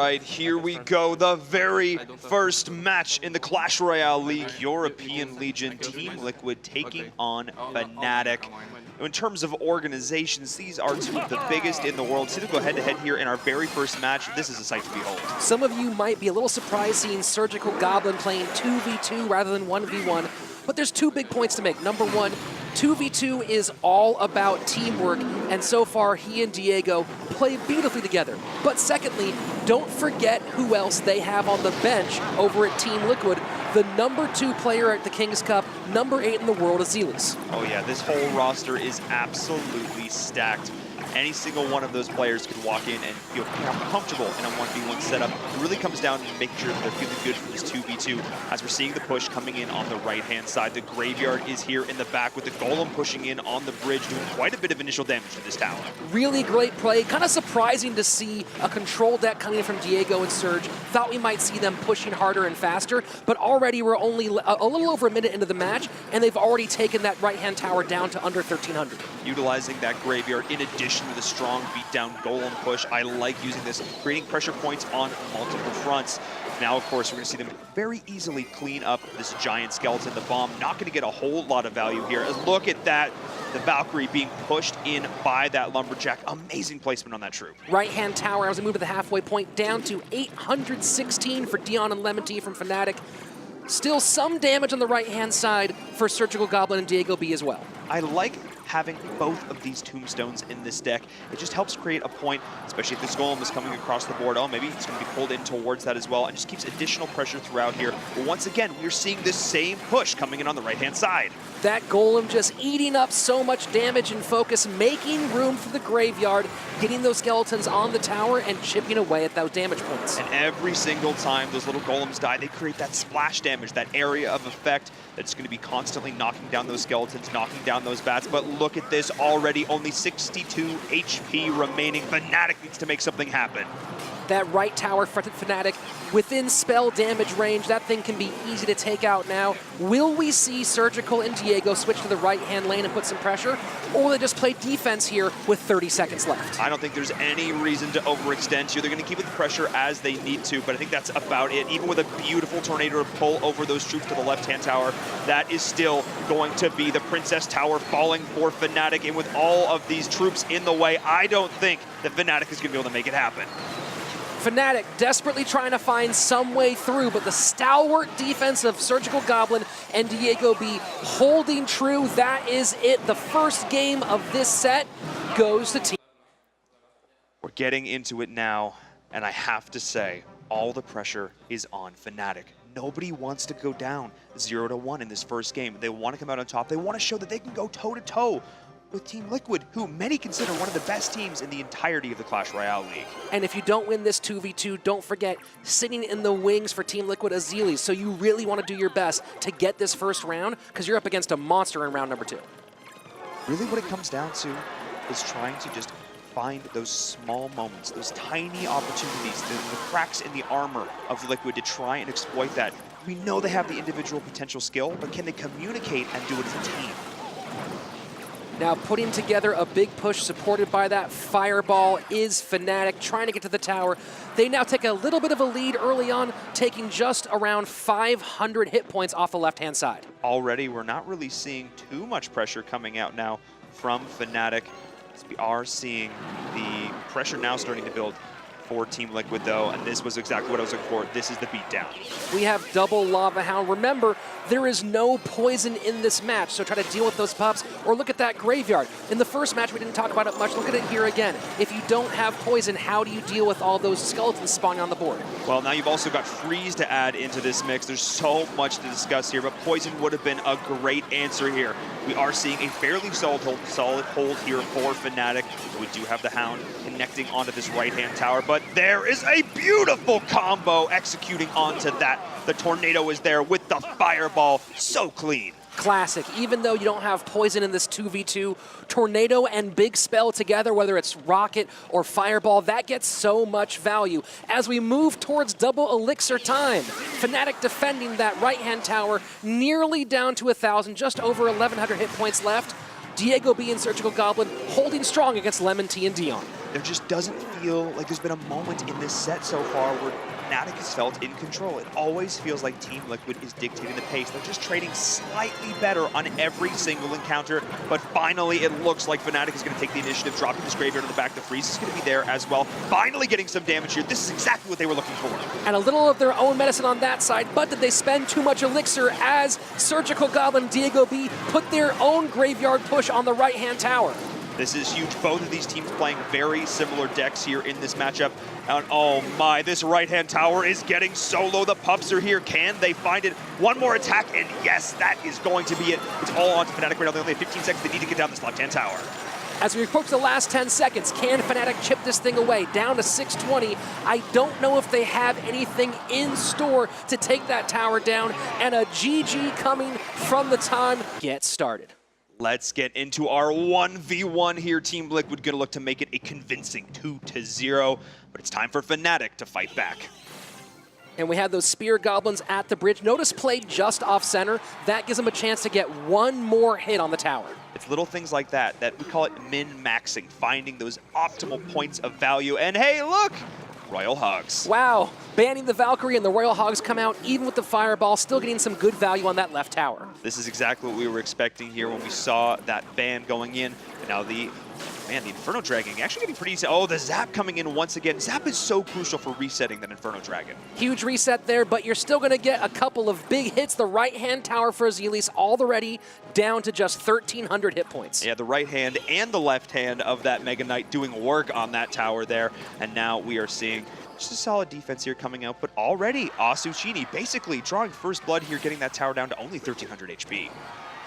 right, here we go. The very first match in the Clash Royale League. European Legion Team Liquid taking on Fnatic. In terms of organizations, these are two of the biggest in the world. So to go head-to-head here in our very first match, this is a sight to behold. Some of you might be a little surprised seeing Surgical Goblin playing 2v2 rather than 1v1, but there's two big points to make. Number one, 2v2 is all about teamwork, and so far he and Diego play beautifully together. But secondly, don't forget who else they have on the bench over at Team Liquid. The number 2 player at the King's Cup, number 8 in the world, Azealis. Oh yeah, this whole roster is absolutely stacked. Any single one of those players can walk in and feel comfortable in a 1v1 setup. It really comes down to making sure that they're feeling good for this 2v2. As we're seeing the push coming in on the right-hand side, the Graveyard is here in the back with the Golem pushing in on the bridge, doing quite a bit of initial damage to this tower. Really great play. Kind of surprising to see a control deck coming in from Diego and Surge. Thought we might see them pushing harder and faster, but already we're only a little over a minute into the match, and they've already taken that right-hand tower down to under 1,300. Utilizing that Graveyard in addition to the strong beatdown Golem push. I like using this, creating pressure points on multiple fronts. Now, of course, we're going to see them very easily clean up this giant skeleton. The bomb not going to get a whole lot of value here. Look at that, the Valkyrie being pushed in by that Lumberjack. Amazing placement on that troop. Right-hand tower as we move to the halfway point, down to 816 for Dion and Lemon Tea from Fnatic. Still some damage on the right-hand side for Surgical Goblin and Diego B as well. I like having both of these tombstones in this deck. It just helps create a point, especially if this Golem is coming across the board. Oh, maybe it's going to be pulled in towards that as well, and just keeps additional pressure throughout here. But once again, we're seeing this same push coming in on the right-hand side. That Golem just eating up so much damage and focus, making room for the Graveyard, getting those skeletons on the tower and chipping away at those damage points. And every single time those little Golems die, they create that splash damage, that area of effect that's going to be constantly knocking down those skeletons, knocking down those bats. But look at this already, only 62 HP remaining. Fnatic needs to make something happen. That right tower fronted Fnatic within spell damage range. That thing can be easy to take out now. Will we see Surgical and Diego switch to the right-hand lane and put some pressure? Or will they just play defense here with 30 seconds left? I don't think there's any reason to overextend here. They're going to keep the pressure as they need to, but I think that's about it. Even with a beautiful tornado to pull over those troops to the left-hand tower, that is still going to be the Princess Tower falling for Fnatic. And with all of these troops in the way, I don't think that Fnatic is going to be able to make it happen. Fnatic desperately trying to find some way through, but the stalwart defense of Surgical Goblin and Diego B holding true. That is it. The first game of this set goes to Team. We're getting into it now, and I have to say, all the pressure is on Fnatic. Nobody wants to go down 0-1 in this first game. They want to come out on top. They want to show that they can go toe-to-toe with Team Liquid, who many consider one of the best teams in the entirety of the Clash Royale League. And if you don't win this 2v2, don't forget, sitting in the wings for Team Liquid, Azealis. So you really want to do your best to get this first round, because you're up against a monster in round number 2. Really what it comes down to is trying to just find those small moments, those tiny opportunities, the cracks in the armor of Liquid to try and exploit that. We know they have the individual potential skill, but can they communicate and do it as a team? Now putting together a big push supported by that fireball is Fnatic trying to get to the tower. They now take a little bit of a lead early on, taking just around 500 hit points off the left-hand side. Already, we're not really seeing too much pressure coming out now from Fnatic. We are seeing the pressure now starting to build for Team Liquid, though, and this was exactly what I was looking for. This is the beatdown. We have double Lava Hound. Remember, there is no poison in this match, so try to deal with those pups, or look at that Graveyard. In the first match, we didn't talk about it much. Look at it here again. If you don't have poison, how do you deal with all those skeletons spawning on the board? Well, now you've also got Freeze to add into this mix. There's so much to discuss here, but poison would have been a great answer here. We are seeing a fairly solid hold here for Fnatic. We do have the Hound connecting onto this right-hand tower, but there is a beautiful combo executing onto that. The tornado is there with the fireball, so clean. Classic. Even though you don't have poison in this 2v2, tornado and big spell together, whether it's rocket or fireball, that gets so much value. As we move towards double elixir time, Fnatic defending that right-hand tower, nearly down to 1,000, just over 1,100 hit points left. Diego B and Surgical Goblin holding strong against Lemon Tea and Dion. there just doesn't feel like there's been a moment in this set so far where Fnatic has felt in control. It always feels like Team Liquid is dictating the pace. They're just trading slightly better on every single encounter, but finally it looks like Fnatic is going to take the initiative, dropping this graveyard in the back. The freeze is going to be there as well. Finally getting some damage here. This is exactly what they were looking for. And a little of their own medicine on that side, but did they spend too much elixir as Surgical Goblin and Diego B put their own graveyard push on the right-hand tower? This is huge. Both of these teams playing very similar decks here in this matchup. And oh my, this right-hand tower is getting solo. The pups are here. Can they find it? One more attack, and yes, that is going to be it. It's all on to Fnatic right now. They only have 15 seconds. They need to get down this left-hand tower. As we approach the last 10 seconds, can Fnatic chip this thing away? Down to 620. I don't know if they have anything in store to take that tower down, and a GG coming from the time get started. Let's get into our 1v1 here. Team Liquid gonna look to make it a convincing 2-0, but it's time for Fnatic to fight back. And we have those Spear Goblins at the bridge. Notice play just off center. That gives them a chance to get one more hit on the tower. It's little things like that we call it min-maxing, finding those optimal points of value. And hey, look! Royal Hogs. Wow, banning the Valkyrie and the Royal Hogs come out even with the Fireball, still getting some good value on that left tower. This is exactly what we were expecting here when we saw that ban going in. And now the Inferno Dragon actually getting pretty easy. Oh, the Zap coming in once again. Zap is so crucial for resetting that Inferno Dragon. Huge reset there, but you're still going to get a couple of big hits. The right-hand tower for Azelis already down to just 1,300 hit points. Yeah, the right hand and the left hand of that Mega Knight doing work on that tower there. And now we are seeing just a solid defense here coming out, but already Asuchini basically drawing first blood here, getting that tower down to only 1,300 HP.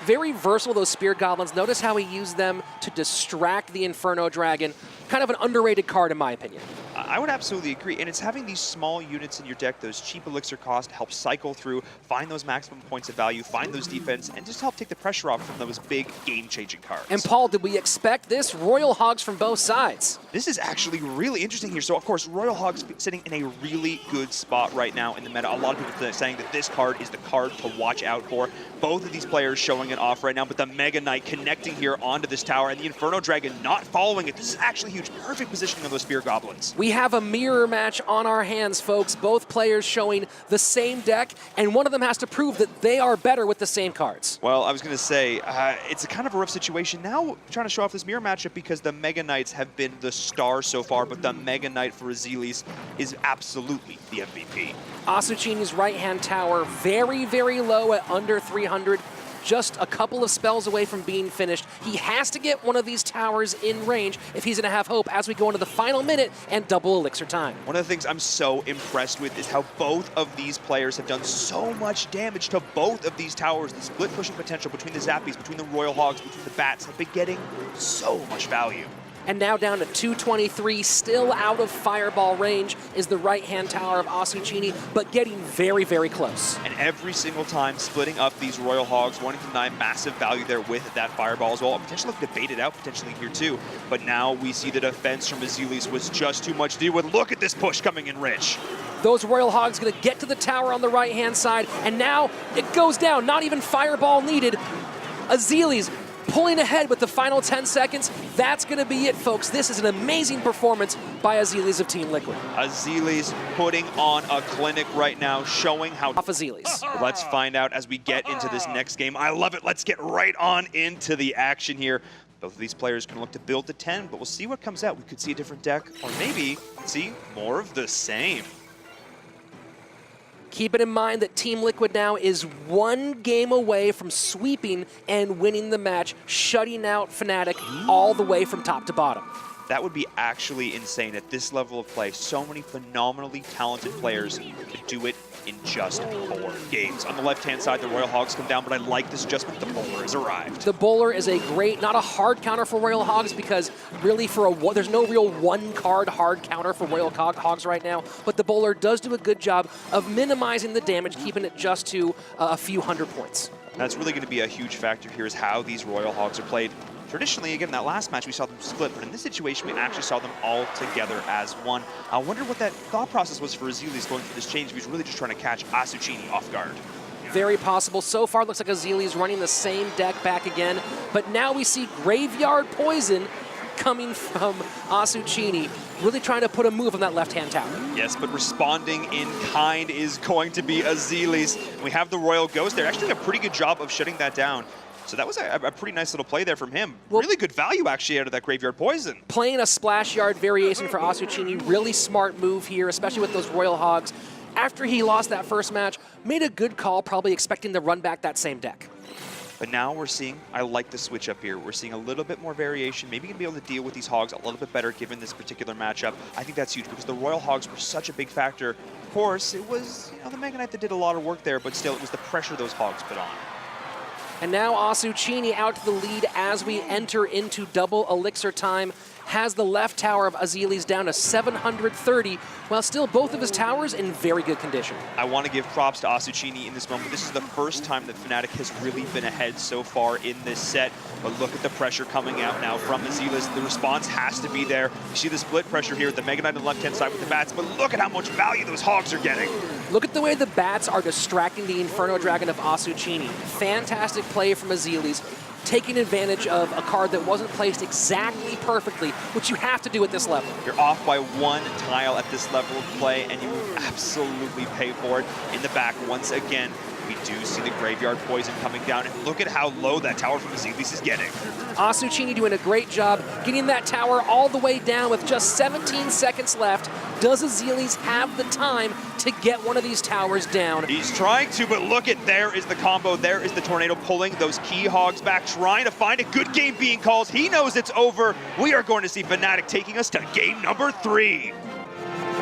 Very versatile, those Spear Goblins. Notice how he used them to distract the Inferno Dragon. Kind of an underrated card, in my opinion. I would absolutely agree, and it's having these small units in your deck, those cheap elixir cost, help cycle through, find those maximum points of value, find those defense, and just help take the pressure off from those big game-changing cards. And Paul, did we expect this? Royal Hogs from both sides. This is actually really interesting here. So, of course, Royal Hogs sitting in a really good spot right now in the meta. A lot of people are saying that this card is the card to watch out for. Both of these players showing it off right now, but the Mega Knight connecting here onto this tower, and the Inferno Dragon not following it. This is actually huge. Perfect positioning of those Spear Goblins. We have a mirror match on our hands, folks. Both players showing the same deck, and one of them has to prove that they are better with the same cards. Well, I was going to say, it's a kind of a rough situation now trying to show off this mirror matchup because the Mega Knights have been the star so far, but the Mega Knight for Azelis is absolutely the MVP. Asuchini's right-hand tower very, very low at under 300. Just a couple of spells away from being finished. He has to get one of these towers in range if he's going to have hope as we go into the final minute and double elixir time. One of the things I'm so impressed with is how both of these players have done so much damage to both of these towers. The split pushing potential between the Zappies, between the Royal Hogs, between the Bats have been getting so much value. And now down to 223, still out of Fireball range is the right-hand tower of Asuchini, but getting very, very close. And every single time splitting up these Royal Hogs, wanting to deny massive value there with that Fireball as well. Potentially looking to bait it out potentially here too. But now we see the defense from Azelis was just too much to deal with. Look at this push coming in rich. Those Royal Hogs going to get to the tower on the right-hand side, and now it goes down. Not even Fireball needed. Azelis pulling ahead with the final 10 seconds. That's going to be it, folks. This is an amazing performance by Azelis of Team Liquid. Azelis putting on a clinic right now, showing how... Off Azelis. Let's find out as we get into this next game. I love it. Let's get right on into the action here. Both of these players can look to build to 10, but we'll see what comes out. We could see a different deck, or maybe see more of the same. Keep it in mind that Team Liquid now is one game away from sweeping and winning the match, shutting out Fnatic all the way from top to bottom. That would be actually insane at this level of play. So many phenomenally talented players to do it in just 4 games. On the left-hand side, the Royal Hogs come down, but I like this adjustment. The Bowler has arrived. The Bowler is a great, not a hard counter for Royal Hogs because really there's no real one-card hard counter for Royal Hogs right now, but the Bowler does do a good job of minimizing the damage, keeping it just to a few hundred points. That's really going to be a huge factor here is how these Royal Hogs are played. Traditionally, again, in that last match, we saw them split, but in this situation, we actually saw them all together as one. I wonder what that thought process was for Azelis going for this change. He was really just trying to catch Asuchini off guard. Very possible. So far, it looks like Azelis running the same deck back again, but now we see Graveyard Poison coming from Asuchini, really trying to put a move on that left-hand tower. Yes, but responding in kind is going to be Azelis. We have the Royal Ghost there. Actually did a pretty good job of shutting that down. So that was a pretty nice little play there from him. Well, really good value, actually, out of that Graveyard Poison. Playing a Splash Yard variation for Asuchini, really smart move here, especially with those Royal Hogs. After he lost that first match, made a good call, probably expecting to run back that same deck. But now we're seeing, I like the switch up here. We're seeing a little bit more variation, maybe going to be able to deal with these Hogs a little bit better given this particular matchup. I think that's huge because the Royal Hogs were such a big factor. Of course, it was the Mega Knight that did a lot of work there, but still, it was the pressure those Hogs put on. And now Asuchini out to the lead as we enter into double elixir time. Has the left tower of Azelis down to 730, while still both of his towers in very good condition. I want to give props to Asuchini in this moment. This is the first time that Fnatic has really been ahead so far in this set. But look at the pressure coming out now from Azelis. The response has to be there. You see the split pressure here, the Mega Knight on the left-hand side with the bats, but look at how much value those Hogs are getting. Look at the way the bats are distracting the Inferno Dragon of Asuchini. Fantastic play from Azelis, taking advantage of a card that wasn't placed exactly perfectly, which you have to do at this level. You're off by one tile at this level of play, and you will absolutely pay for it. In the back, once again, we do see the Graveyard Poison coming down, and look at how low that tower from Azelis is getting. Asuchini doing a great job getting that tower all the way down with just 17 seconds left. Does Azelis have the time to get one of these towers down? He's trying to, but look at, there is the combo. There is the Tornado pulling those key Hogs back, trying to find a good game being called. He knows it's over. We are going to see Fnatic taking us to game number 3.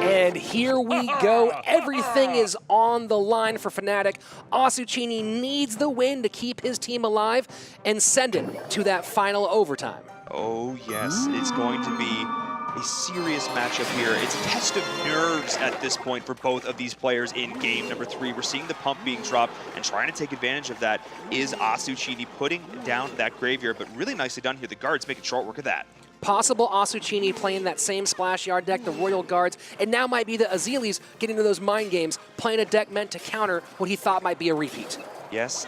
And here we go. Everything is on the line for Fnatic. Asuchini needs the win to keep his team alive and send it to that final overtime. Oh yes, it's going to be a serious matchup here. It's a test of nerves at this point for both of these players in game number 3. We're seeing the pump being dropped, and trying to take advantage of that is Asuchini putting down that Graveyard, but really nicely done here. The guards making short work of that. Possible Asuchini playing that same Splash Yard deck, the Royal Guards, and now might be the Azelis getting into those mind games, playing a deck meant to counter what he thought might be a repeat. Yes.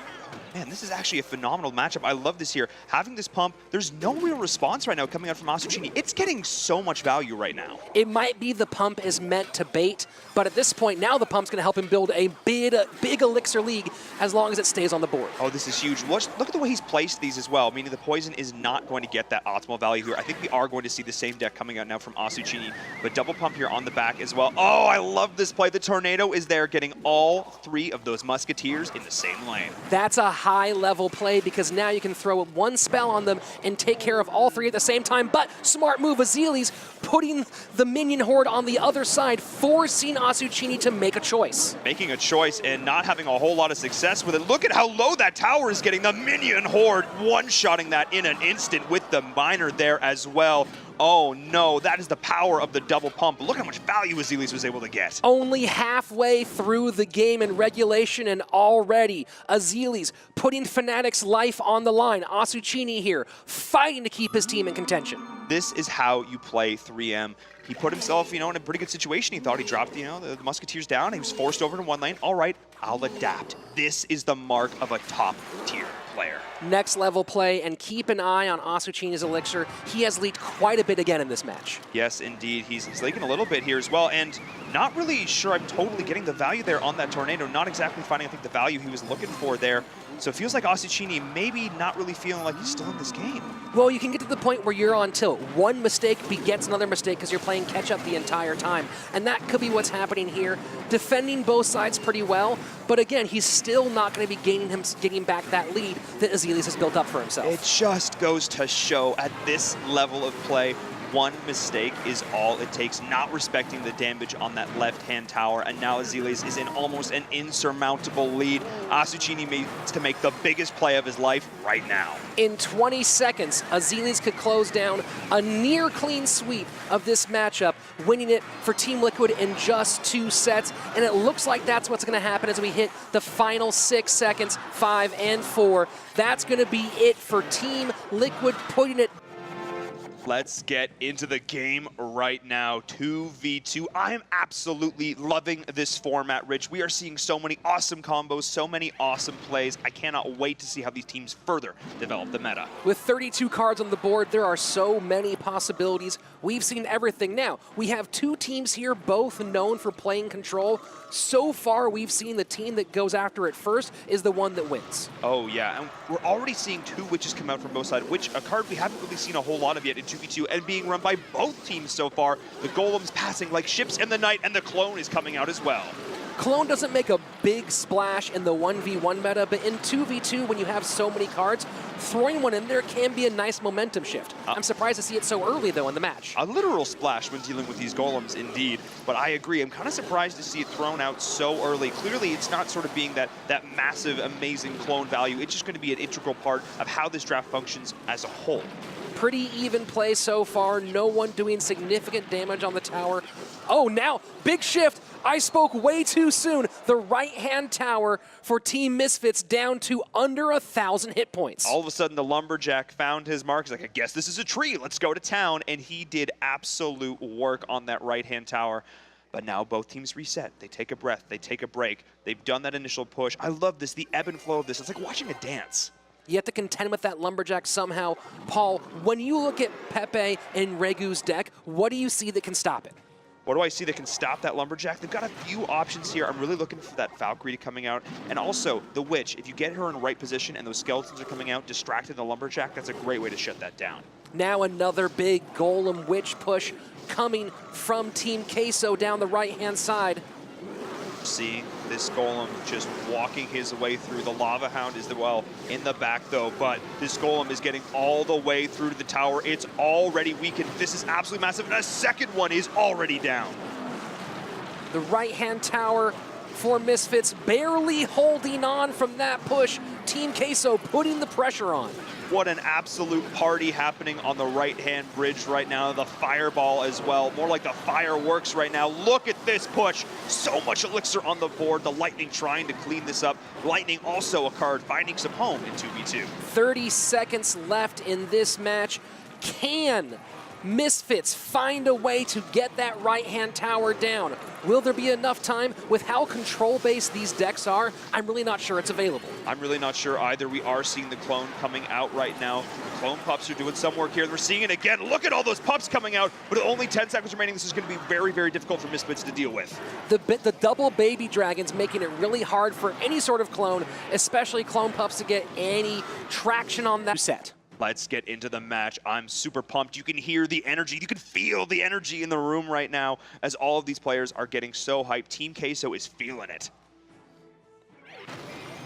Man, this is actually a phenomenal matchup. I love this here. Having this pump, there's no real response right now coming out from Asuchini. It's getting so much value right now. It might be the pump is meant to bait, but at this point, now the pump's going to help him build a big elixir league as long as it stays on the board. Oh, this is huge. Look at the way he's placed these as well, meaning the poison is not going to get that optimal value here. I think we are going to see the same deck coming out now from Asuchini, but double pump here on the back as well. Oh, I love this play. The Tornado is there, getting all 3 of those Musketeers in the same lane. That's a high-level play because now you can throw one spell on them and take care of all 3 at the same time. But smart move, Azelis putting the minion horde on the other side, forcing Asuchini to make a choice. Making a choice and not having a whole lot of success with it. Look at how low that tower is getting. The minion horde one-shotting that in an instant with the miner there as well. Oh no, that is the power of the double pump. Look how much value Azelis was able to get. Only halfway through the game in regulation, and already Azelis putting Fnatic's life on the line. Asuchini here, fighting to keep his team in contention. This is how you play 3M. He put himself, in a pretty good situation. He thought he dropped, the Musketeers down. He was forced over to one lane. All right, I'll adapt. This is the mark of a top-tier player. Next level play, and keep an eye on Asuchini's elixir. He has leaked quite a bit again in this match. Yes, indeed. He's leaking a little bit here as well, and not really sure I'm totally getting the value there on that Tornado. Not exactly finding, I think, the value he was looking for there. So it feels like Asuchini maybe not really feeling like he's still in this game. Well, you can get to the point where you're on tilt. One mistake begets another mistake because you're playing catch-up the entire time. And that could be what's happening here. Defending both sides pretty well, but again, he's still not going to be getting back that lead that Azelis has built up for himself. It just goes to show at this level of play, one mistake is all it takes, not respecting the damage on that left-hand tower, and now Azelis is in almost an insurmountable lead. Asuchini needs to make the biggest play of his life right now. In 20 seconds, Azelis could close down a near clean sweep of this matchup, winning it for Team Liquid in just 2 sets, and it looks like that's what's going to happen as we hit the final 6 seconds, 5 and 4. That's going to be it for Team Liquid, putting it Let's get into the game right now. 2v2. I am absolutely loving this format, Rich. We are seeing so many awesome combos, so many awesome plays. I cannot wait to see how these teams further develop the meta. With 32 cards on the board, there are so many possibilities. We've seen everything. Now, we have two teams here, both known for playing control. So far, we've seen the team that goes after it first is the one that wins. Oh, yeah. And we're already seeing two witches come out from both sides, which a card we haven't really seen a whole lot of yet in 2v2 and being run by both teams so far. The golem's passing like ships in the night, and the clone is coming out as well. Clone doesn't make a big splash in the 1v1 meta, but in 2v2, when you have so many cards, throwing one in there can be a nice momentum shift. I'm surprised to see it so early, though, in the match. A literal splash when dealing with these golems, indeed. But I agree, I'm kind of surprised to see it thrown out so early. Clearly, it's not sort of being that massive, amazing clone value. It's just going to be an integral part of how this draft functions as a whole. Pretty even play so far. No one doing significant damage on the tower. Oh, now, big shift. I spoke way too soon. The right-hand tower for Team Misfits down to under 1,000 hit points. All of a sudden, the Lumberjack found his mark. He's like, I guess this is a tree. Let's go to town. And he did absolute work on that right-hand tower. But now both teams reset. They take a breath. They take a break. They've done that initial push. I love this, the ebb and flow of this. It's like watching a dance. You have to contend with that Lumberjack somehow. Paul, when you look at Pepe and Regu's deck, what do you see that can stop it? What do I see that can stop that Lumberjack? They've got a few options here. I'm really looking for that Valkyrie coming out. And also, the Witch. If you get her in the right position and those skeletons are coming out, distracting the Lumberjack, that's a great way to shut that down. Now another big Golem Witch push coming from Team Queso down the right-hand side. Seeing this Golem just walking his way through. The Lava Hound is well in the back though, but this Golem is getting all the way through to the tower. It's already weakened. This is absolutely massive, and a second one is already down. The right-hand tower for Misfits barely holding on from that push. Team Queso putting the pressure on. What an absolute party happening on the right-hand bridge right now. The fireball as well, more like the fireworks right now. Look at this push. So much elixir on the board. The Lightning trying to clean this up. Lightning also a card finding some home in 2v2. 30 seconds left in this match. Can Misfits find a way to get that right-hand tower down? Will there be enough time? With how control-based these decks are, I'm really not sure it's available. I'm really not sure either. We are seeing the clone coming out right now. The clone pups are doing some work here. We're seeing it again. Look at all those pups coming out. But with only 10 seconds remaining, this is going to be very, very difficult for Misfits to deal with. The double baby dragons making it really hard for any sort of clone, especially clone pups, to get any traction on that set. Let's get into the match. I'm super pumped. You can hear the energy. You can feel the energy in the room right now as all of these players are getting so hyped. Team Queso is feeling it.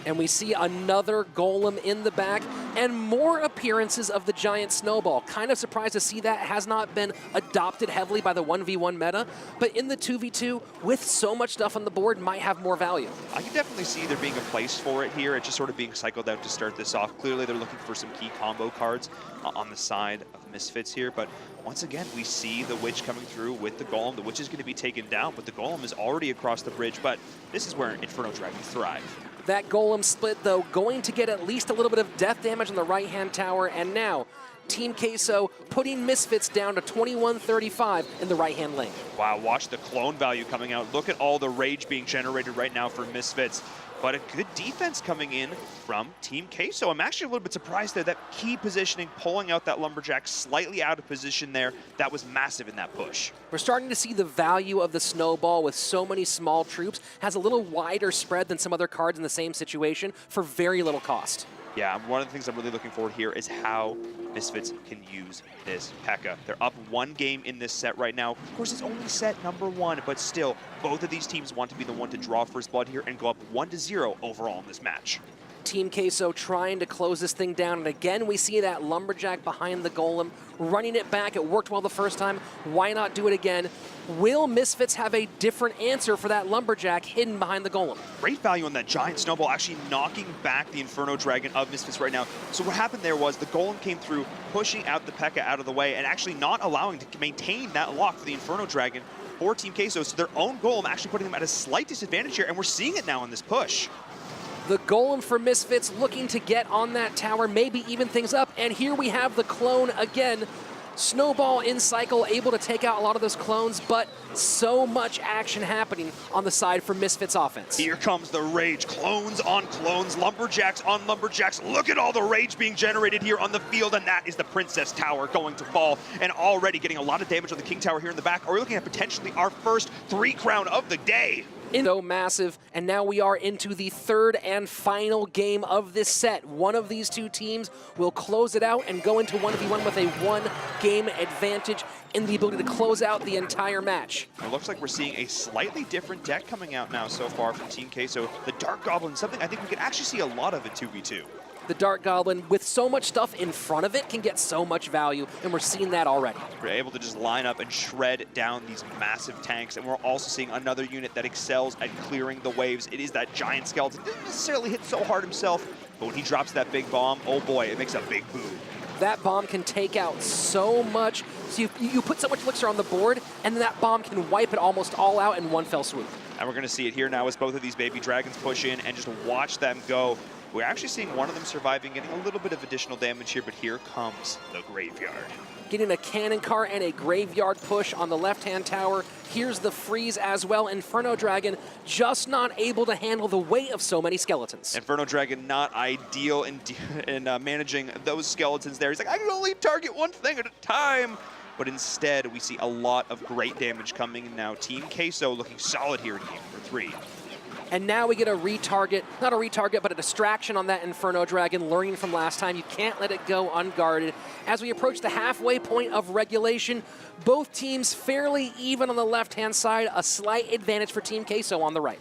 And we see another Golem in the back and more appearances of the giant snowball. Kind of surprised to see that has not been adopted heavily by the 1v1 meta, but in the 2v2, with so much stuff on the board, might have more value. I can definitely see there being a place for it here. It's just sort of being cycled out to start this off. Clearly, they're looking for some key combo cards on the side of Misfits here, but once again, we see the Witch coming through with the Golem. The Witch is going to be taken down, but the Golem is already across the bridge, but this is where Inferno Dragons thrive. That Golem split, though, going to get at least a little bit of death damage on the right-hand tower, and now Team Queso putting Misfits down to 21-35 in the right-hand lane. Wow, watch the clone value coming out. Look at all the rage being generated right now for Misfits. But a good defense coming in from Team Queso. I'm actually a little bit surprised there. That key positioning, pulling out that Lumberjack slightly out of position there. That was massive in that push. We're starting to see the value of the snowball with so many small troops. Has a little wider spread than some other cards in the same situation for very little cost. Yeah, one of the things I'm really looking forward here is how Misfits can use this P.E.K.K.A. They're up one game in this set right now. Of course, it's only set number one, but still, both of these teams want to be the one to draw first blood here and go up 1-0 overall in this match. Team Queso trying to close this thing down, and again we see that Lumberjack behind the Golem, running it back. It worked well the first time. Why not do it again? Will Misfits have a different answer for that Lumberjack hidden behind the Golem? Great value on that giant snowball, actually knocking back the Inferno Dragon of Misfits right now. So what happened there was the Golem came through, pushing out the P.E.K.K.A. out of the way, and actually not allowing to maintain that lock for the Inferno Dragon for Team Queso. So their own Golem actually putting them at a slight disadvantage here, and we're seeing it now in this push. The Golem for Misfits looking to get on that tower, maybe even things up. And here we have the clone again. Snowball in cycle, able to take out a lot of those clones, but so much action happening on the side for Misfits offense. Here comes the rage. Clones on clones, lumberjacks on lumberjacks. Look at all the rage being generated here on the field, and that is the Princess Tower going to fall, and already getting a lot of damage on the King Tower here in the back. Are we looking at potentially our first 3 crown of the day? So massive, and now we are into the third and final game of this set. One of these two teams will close it out and go into 1v1 with a 1-game advantage in the ability to close out the entire match. It looks like we're seeing a slightly different deck coming out now so far from Team Queso. The Dark Goblin, something I think we can actually see a lot of in 2v2. The Dark Goblin, with so much stuff in front of it, can get so much value, and we're seeing that already. We're able to just line up and shred down these massive tanks, and we're also seeing another unit that excels at clearing the waves. It is that giant skeleton. Didn't necessarily hit so hard himself, but when he drops that big bomb, oh boy, it makes a big boom. That bomb can take out so much. So you put so much elixir on the board, and then that bomb can wipe it almost all out in one fell swoop. And we're going to see it here now as both of these baby dragons push in and just watch them go. We're actually seeing one of them surviving, getting a little bit of additional damage here, but here comes the graveyard. Getting a cannon cart and a graveyard push on the left-hand tower. Here's the freeze as well. Inferno Dragon just not able to handle the weight of so many skeletons. Inferno Dragon not ideal in managing those skeletons there. He's like, I can only target one thing at a time. But instead, we see a lot of great damage coming in now. Team Queso looking solid here in game number 3. And now we get a retarget, not a retarget, but a distraction on that Inferno Dragon, learning from last time. You can't let it go unguarded. As we approach the halfway point of regulation, both teams fairly even on the left-hand side, a slight advantage for Team Queso on the right.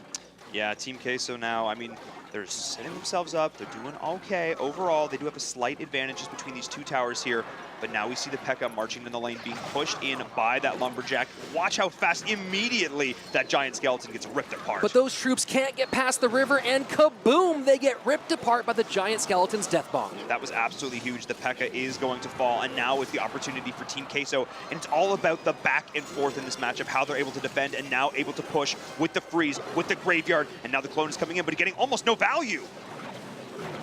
Yeah, Team Queso now, I mean, they're setting themselves up. They're doing okay. Overall, they do have a slight advantage just between these 2 towers here. But now we see the P.E.K.K.A. marching in the lane, being pushed in by that Lumberjack. Watch how fast immediately that giant skeleton gets ripped apart. But those troops can't get past the river, and kaboom, they get ripped apart by the giant skeleton's death bomb. That was absolutely huge. The P.E.K.K.A. is going to fall, and now it's the opportunity for Team Queso. And it's all about the back and forth in this matchup, how they're able to defend and now able to push with the freeze, with the graveyard, and now the clone is coming in, but getting almost no value.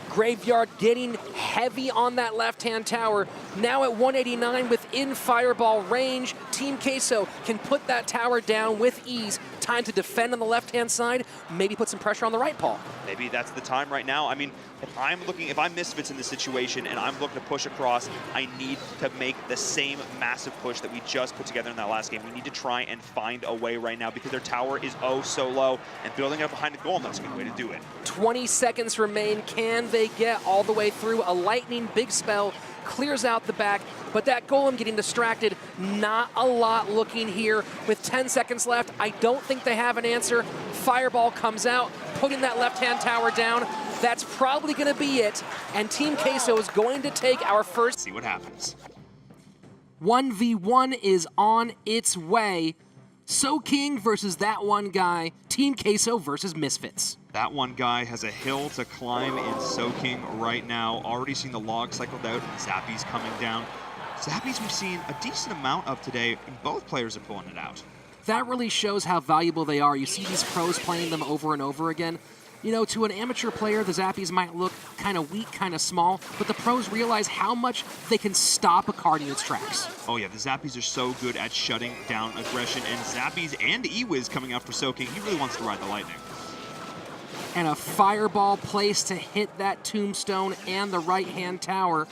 Graveyard getting heavy on that left-hand tower. Now at 189 within fireball range, Team Queso can put that tower down with ease. Time to defend on the left-hand side, maybe put some pressure on the right, Paul. Maybe that's the time right now. I mean, if I'm Misfits in this situation and I'm looking to push across, I need to make the same massive push that we just put together in that last game. We need to try and find a way right now because their tower is oh so low, and building it up behind the golem, that's a good way to do it. 20 seconds remain. Can they get all the way through? A lightning big spell clears out the back, but that golem getting distracted. Not a lot looking here. With 10 seconds left, I don't think they have an answer. Fireball comes out, putting that left-hand tower down. That's probably going to be it, and Team Queso is going to take our first. See what happens. 1v1 is on its way. SoKing versus that one guy. Team Queso versus Misfits. That one guy has a hill to climb in SoKing right now. Already seen the log cycled out and Zappies coming down. Zappies we've seen a decent amount of today, and both players are pulling it out. That really shows how valuable they are. You see these pros playing them over and over again. You know, to an amateur player, the Zappies might look kind of weak, kind of small, but the pros realize how much they can stop a card in its tracks. Oh yeah, the Zappies are so good at shutting down aggression, and Zappies and Ewiz coming out for SoKing. He really wants to ride the lightning. And a fireball placed to hit that tombstone and the right-hand tower.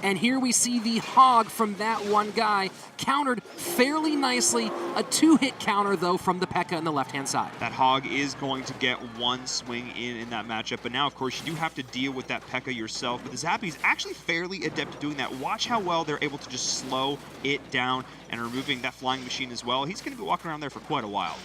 And here we see the hog from that one guy, countered fairly nicely. A 2-hit counter, though, from the P.E.K.K.A. on the left-hand side. That hog is going to get one swing in that matchup, but now, of course, you do have to deal with that P.E.K.K.A. yourself. But the Zappies actually fairly adept at doing that. Watch how well they're able to just slow it down and removing that flying machine as well. He's going to be walking around there for quite a while.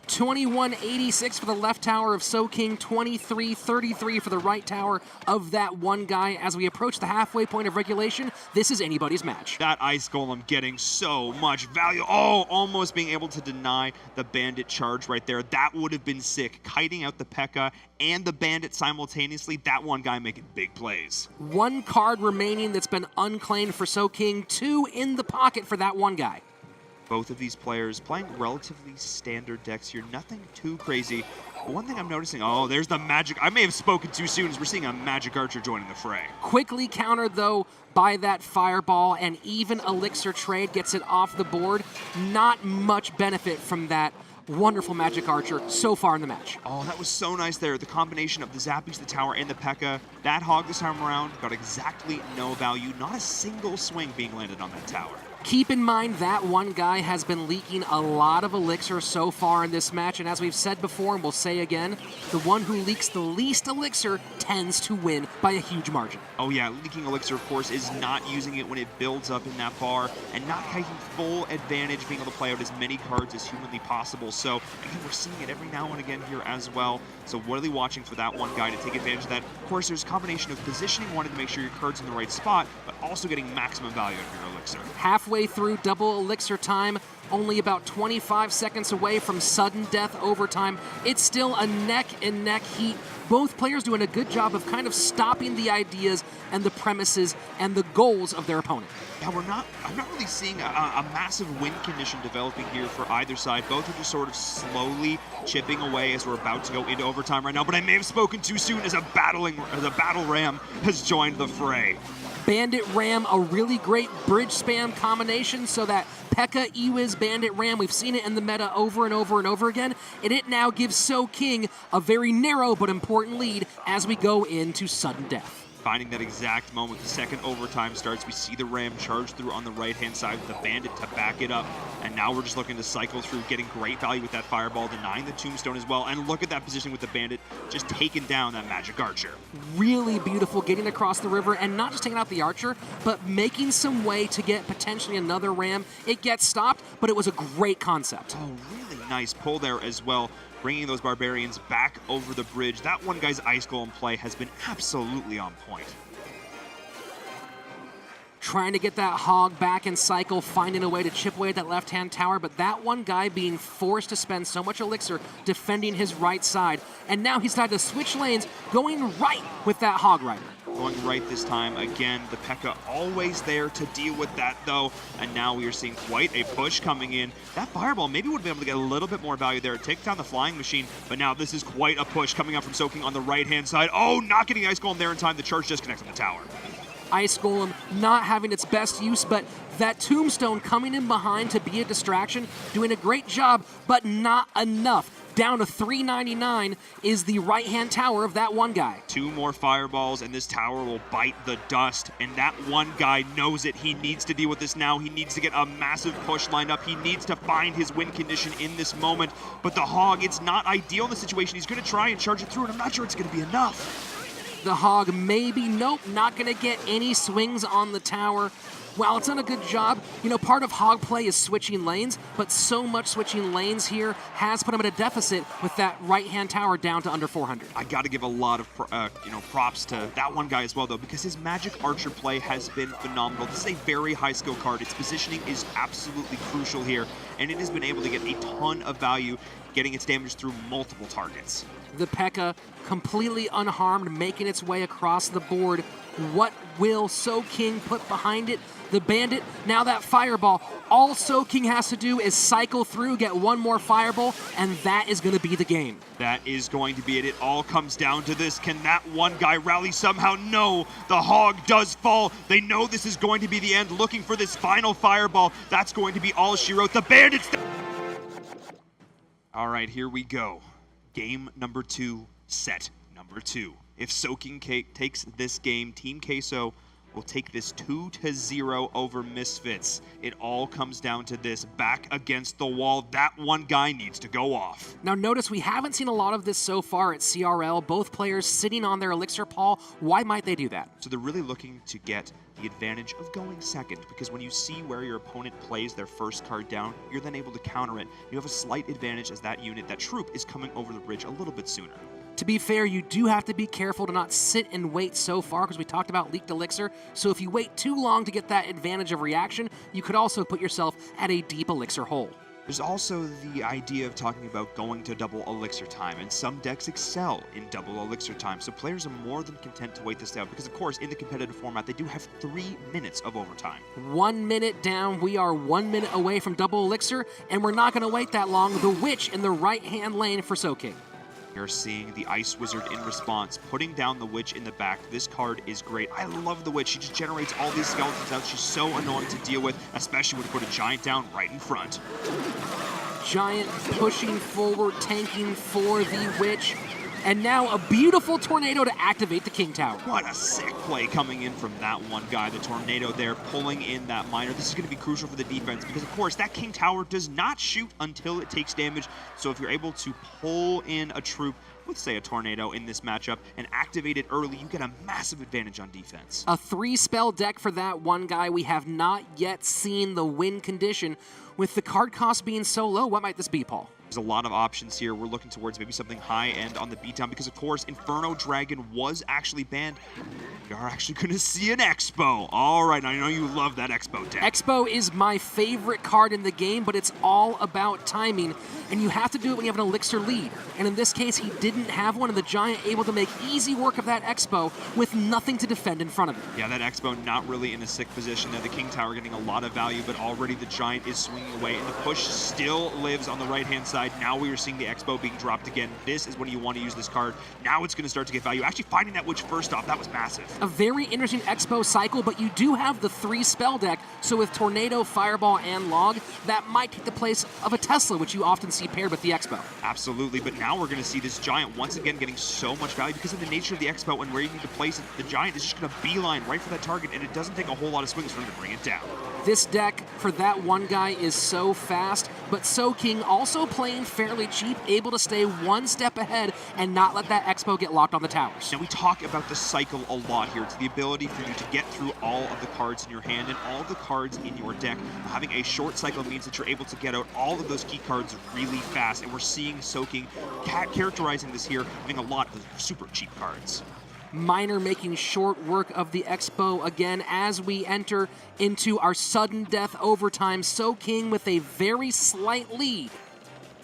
2186 for the left tower of SoKing, 2333 for the right tower of that one guy. As we approach the halfway point of regulation, this is anybody's match. That Ice Golem getting so much value. Oh, almost being able to deny the Bandit charge right there. That would have been sick. Kiting out the P.E.K.K.A. and the Bandit simultaneously. That one guy making big plays. One card remaining that's been unclaimed for SoKing. 2 in the pocket for that one guy. Both of these players playing relatively standard decks here, nothing too crazy. But one thing I'm noticing, oh, there's the magic. I may have spoken too soon as we're seeing a magic archer joining the fray. Quickly countered, though, by that fireball, and even Elixir trade gets it off the board. Not much benefit from that wonderful magic archer so far in the match. Oh, that was so nice there. The combination of the Zappies, the tower, and the P.E.K.K.A. That hog this time around got exactly no value. Not a single swing being landed on that tower. Keep in mind that one guy has been leaking a lot of elixir so far in this match, and as we've said before and we'll say again, the one who leaks the least elixir tends to win by a huge margin. Oh yeah, leaking elixir, of course, is not using it when it builds up in that bar and not taking full advantage, being able to play out as many cards as humanly possible. So again, we're seeing it every now and again here as well. So really watching for that one guy to take advantage of that. Of course, there's a combination of positioning, wanting to make sure your card's in the right spot, but also getting maximum value out of your elixir. Halfway through double elixir time, only about 25 seconds away from sudden death overtime. It's still a neck-and-neck heat. Both players doing a good job of kind of stopping the ideas and the premises and the goals of their opponent. Yeah, I'm not really seeing a massive win condition developing here for either side. Both are just sort of slowly chipping away as we're about to go into overtime right now, but I may have spoken too soon as a battle ram has joined the fray. Bandit Ram, a really great bridge spam combination, so that P.E.K.K.A. Ewiz Bandit Ram, we've seen it in the meta over and over and over again, and it now gives SoKing a very narrow but important lead as we go into sudden death. Finding that exact moment, the second overtime starts, we see the Ram charge through on the right-hand side with the Bandit to back it up, and now we're just looking to cycle through, getting great value with that Fireball, denying the Tombstone as well, and look at that position with the Bandit, just taking down that Magic Archer. Really beautiful getting across the river, and not just taking out the Archer, but making some way to get potentially another Ram. It gets stopped, but it was a great concept. Oh, really nice pull there as well, bringing those Barbarians back over the bridge. That one guy's Ice Golem play has been absolutely on point. Trying to get that hog back in cycle, finding a way to chip away at that left-hand tower, but that one guy being forced to spend so much elixir defending his right side, and now he's had to switch lanes, going right with that hog rider. Going right this time. Again, the P.E.K.K.A. always there to deal with that, though. And now we are seeing quite a push coming in. That Fireball maybe would have been able to get a little bit more value there. Take down the Flying Machine, but now this is quite a push coming up from SoKing on the right-hand side. Oh, not getting Ice Golem there in time. The charge disconnects on the tower. Ice Golem not having its best use, but that Tombstone coming in behind to be a distraction, doing a great job, but not enough. Down to 399 is the right-hand tower of that one guy. Two more Fireballs, and this tower will bite the dust, and that one guy knows it. He needs to deal with this now. He needs to get a massive push lined up. He needs to find his win condition in this moment, but the Hog, it's not ideal in the situation. He's going to try and charge it through, and I'm not sure it's going to be enough. The Hog maybe, nope, not going to get any swings on the tower. While it's done a good job, you know, part of Hog play is switching lanes, but so much switching lanes here has put him at a deficit with that right-hand tower down to under 400. I got to give a lot of props to that one guy as well, though, because his Magic Archer play has been phenomenal. This is a very high skill card. Its positioning is absolutely crucial here, and it has been able to get a ton of value, getting its damage through multiple targets. The P.E.K.K.A. completely unharmed, making its way across the board. What will SoKing put behind it? The Bandit, now that Fireball. All SoKing has to do is cycle through, get one more Fireball, and that is going to be the game. That is going to be it. It all comes down to this. Can that one guy rally somehow? No, the Hog does fall. They know this is going to be the end, looking for this final Fireball. That's going to be all she wrote. The Bandits... All right, here we go. Game number 2, set number 2. If SoKing takes this game, Team Queso will take this 2-0 over Misfits. It all comes down to this. Back against the wall. That one guy needs to go off. Now notice we haven't seen a lot of this so far at CRL. Both players sitting on their Elixir Paw. Why might they do that? So they're really looking to get the advantage of going second, because when you see where your opponent plays their first card down, you're then able to counter it. You have a slight advantage as that unit, that troop, is coming over the bridge a little bit sooner. To be fair, you do have to be careful to not sit and wait so far, because we talked about leaked elixir. So if you wait too long to get that advantage of reaction, you could also put yourself at a deep elixir hole. There's also the idea of talking about going to double elixir time, and some decks excel in double elixir time, so players are more than content to wait this out because, of course, in the competitive format, they do have 3 minutes of overtime. 1 minute down, we are 1 minute away from double elixir, and we're not going to wait that long. The Witch in the right-hand lane for Soking. You're seeing the Ice Wizard in response, putting down the Witch in the back. This card is great. I love the Witch. She just generates all these skeletons out. She's so annoying to deal with, especially when you put a Giant down right in front. Giant pushing forward, tanking for the Witch. And now a beautiful Tornado to activate the King Tower. What a sick play coming in from that one guy. The Tornado there pulling in that Miner. This is going to be crucial for the defense because, of course, that King Tower does not shoot until it takes damage. So if you're able to pull in a troop with, say, a Tornado in this matchup and activate it early, you get a massive advantage on defense. A 3-spell deck for that one guy. We have not yet seen the win condition. With the card cost being so low, what might this be, Paul? There's a lot of options here. We're looking towards maybe something high-end on the beatdown because, of course, Inferno Dragon was actually banned. We are actually going to see an Expo. All right, I know you love that Expo deck. Expo is my favorite card in the game, but it's all about timing, and you have to do it when you have an elixir lead. And in this case, he didn't have one, and the Giant able to make easy work of that Expo with nothing to defend in front of it. Yeah, that Expo not really in a sick position there. The King Tower getting a lot of value, but already the Giant is swinging away, and the push still lives on the right-hand side. Now we are seeing the Expo being dropped again. This is when you want to use this card. Now it's going to start to get value. Actually finding that Witch first off, that was massive. A very interesting Expo cycle, but you do have the 3-spell deck, so with Tornado, Fireball, and Log, that might take the place of a Tesla, which you often see paired with the Expo. Absolutely, but now we're going to see this Giant once again getting so much value because of the nature of the Expo and where you need to place it. The Giant is just going to beeline right for that target, and it doesn't take a whole lot of swings for him to bring it down. This deck, for that one guy, is so fast, but Soking also playing fairly cheap, able to stay one step ahead and not let that Expo get locked on the towers. Now we talk about the cycle a lot here. It's the ability for you to get through all of the cards in your hand and all of the cards in your deck. Having a short cycle means that you're able to get out all of those key cards really fast, and we're seeing Soking characterizing this here, having a lot of super cheap cards. Miner making short work of the Expo again as we enter into our sudden death overtime. Soking with a very slight lead.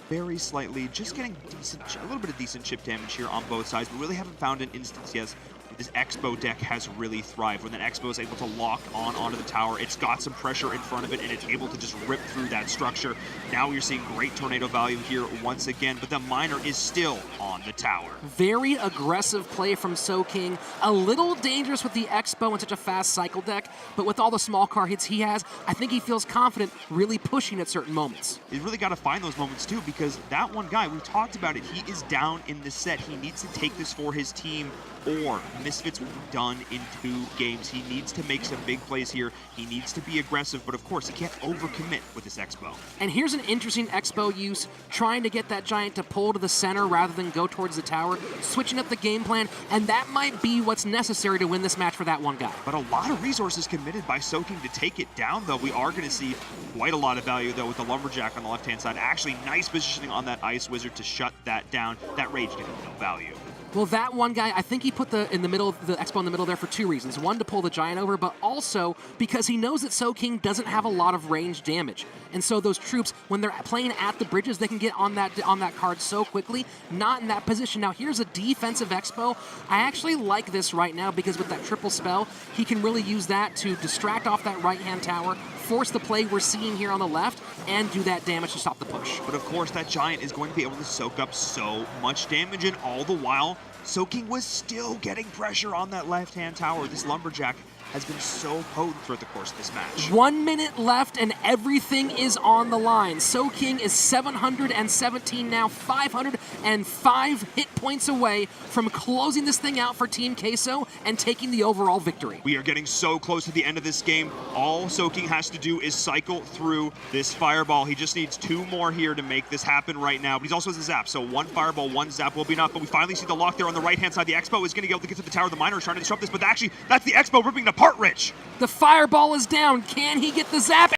Very slightly, just getting a little bit of decent chip damage here on both sides. We really haven't found an instance yet where this Expo deck has really thrived. When that Expo is able to lock onto the tower, it's got some pressure in front of it, and it's able to just rip through that structure. Now you're seeing great Tornado value here once again, but the Miner is still on the tower. Very aggressive play from Soking. A little dangerous with the Expo in such a fast cycle deck, but with all the small car hits he has, I think he feels confident really pushing at certain moments. He's really got to find those moments too, because that one guy, we talked about it, he is down in this set. He needs to take this for his team, or Misfits will be done in 2 games. He needs to make some big plays here. He needs to be aggressive, but of course, he can't overcommit with this Expo. And here's an interesting Expo use, trying to get that Giant to pull to the center rather than go towards the tower, switching up the game plan, and that might be what's necessary to win this match for that one guy. But a lot of resources committed by Soking to take it down, though. We are going to see quite a lot of value, though, with the Lumberjack on the left-hand side. Actually, nice positioning on that Ice Wizard to shut that down. That Rage getting no value. Well, that one guy, I think he put the Expo in the middle there for 2 reasons. One, to pull the Giant over, but also because he knows that Soking doesn't have a lot of range damage. And so those troops, when they're playing at the bridges, they can get on that card so quickly, not in that position. Now, here's a defensive Expo. I actually like this right now because with that triple spell, he can really use that to distract off that right-hand tower, force the play we're seeing here on the left, and do that damage to stop the push. But of course, that Giant is going to be able to soak up so much damage, and all the while, Soking was still getting pressure on that left-hand tower. This Lumberjack has been so potent throughout the course of this match. 1 minute left and everything is on the line. Soking is 717 now, 505 hit points away from closing this thing out for Team Queso and taking the overall victory. We are getting so close to the end of this game. All Soking has to do is cycle through this Fireball. He just needs 2 more here to make this happen right now. But he's also has a Zap, so 1 Fireball, 1 Zap will be enough. But we finally see the lock there on the right-hand side. The Expo is going to be able to get to the tower. The Miner is trying to disrupt this, but actually, that's the Expo ripping apart Rich. The Fireball is down. Can he get the Zap?